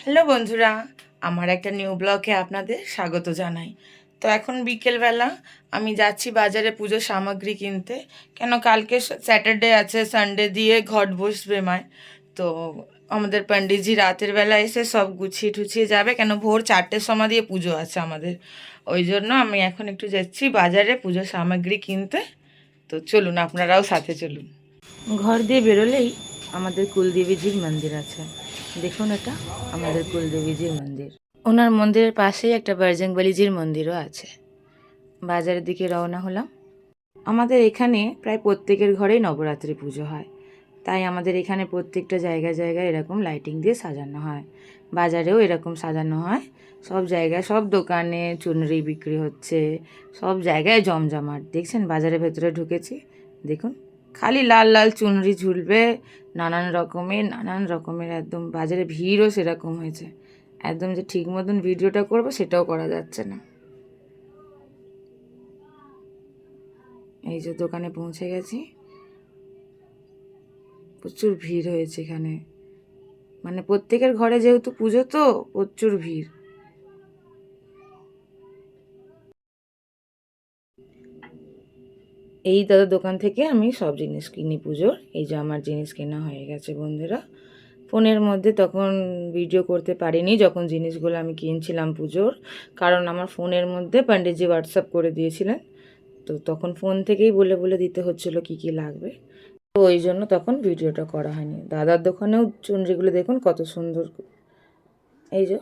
Hello বন্ধুরা, আমার একটা নিউ ব্লগে আপনাদের স্বাগত জানাই। তো এখন বিকেলবেলা আমি যাচ্ছি বাজারে পুজোর সামগ্রী কিনতে। কেন কালকে স্যাটারডে আছে, সানডে দিয়ে ঘট বসবে মায়। তো আমাদের পণ্ডিতজি রাতের বেলা এসে সব গুছিয়ে টুছিয়ে যাবে, কেন ভোর 4টের সময় দিয়ে পুজো আছে আমাদের। ওই জন্য আমি এখন একটু যাচ্ছি বাজারে পুজোর সামগ্রী কিনতে। তো চলুন, আপনারাও সাথে চলুন। ঘর দিয়ে বেরোলেই আমাদের কুলদেবীজির মন্দির আছে। দেখুন, এটা আমাদের কুলদেবীজির মন্দির। ওনার মন্দিরের পাশেই একটা বজরংবলীজির মন্দিরও আছে। বাজারের দিকে রওনা হলাম। আমাদের এখানে প্রায় প্রত্যেকের ঘরেই নবরাত্রি পুজো হয়, তাই আমাদের এখানে প্রত্যেকটা জায়গায় জায়গায় এরকম লাইটিং দিয়ে সাজানো হয়। বাজারেও এরকম সাজানো হয়। সব জায়গায় সব দোকানে চুনরি বিক্রি হচ্ছে, সব জায়গায় জমজমাট। দেখছেন, বাজারের ভেতরে ঢুকেছি, দেখুন খালি লাল লাল চুনরি ঝুলবে, নানান রকমের একদম বাজারে ভিড়ও সেরকম হয়েছে। একদম যে ঠিক মতন ভিডিওটা করবো সেটাও করা যাচ্ছে না। এই যে দোকানে পৌঁছে গেছি, প্রচুর ভিড় হয়েছে এখানে। মানে প্রত্যেকের ঘরে যেহেতু পুজো, তো প্রচুর ভিড়। এই দাদা দোকান থেকে আমি সব জিনিস কিনি পুজোর। এই যে আমার জিনিস কেনা হয়ে গেছে বন্ধুরা। ফোনের মধ্যে তখন ভিডিও করতে পারিনি যখন জিনিসগুলো আমি কিনছিলাম পুজোর, কারণ আমার ফোনের মধ্যে পণ্ডিতজি হোয়াটসঅ্যাপ করে দিয়েছিলেন। তো তখন ফোন থেকেই বলে বলে দিতে হচ্ছিল কি কি লাগবে। তো ওই জন্য তখন ভিডিওটা করা হয়নি। দাদার দোকানেও চুনরিগুলো দেখুন কত সুন্দর। এই যে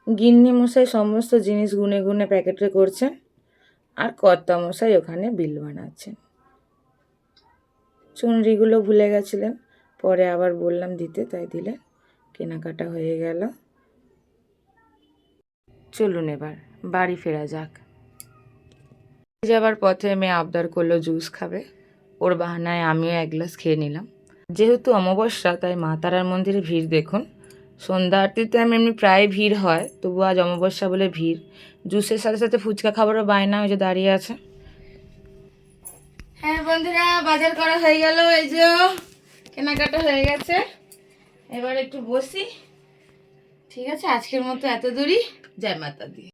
গিন্নি মশাই সমস্ত জিনিস গুনে গুনে প্যাকেটে করছেন, আর কর্তা মশাই ওখানে বিল বানাচ্ছেন। চুনরিগুলো ভুলে গেছিলেন, পরে আবার বললাম দিতে, তাই দিলেন। কেনাকাটা হয়ে গেল। চলুন এবার বাড়ি ফেরা যাক। যাবার পথে মেয়ে আবদার করলো জুস খাবে। ওর বাহানায় আমিও এক গ্লাস খেয়ে নিলাম। যেহেতু অমাবস্যা, তাই মা তারার মন্দিরে ভিড় দেখুন। সন্ধ্যা আরতিতে এমনি প্রায় ভিড় হয়, তবু আজ অমাবস্যা বলে ভিড়। জুসের সাথে সাথে ফুচকা খাবারও বায়না, ওই যে দাঁড়িয়ে আছে। হ্যাঁ বন্ধুরা, বাজার করা হয়ে গেল, এই যে কেনাকাটা হয়ে গেছে। এবার একটু বসি। ঠিক আছে, আজকের মতো এত দূরই। জয় মাতা দি।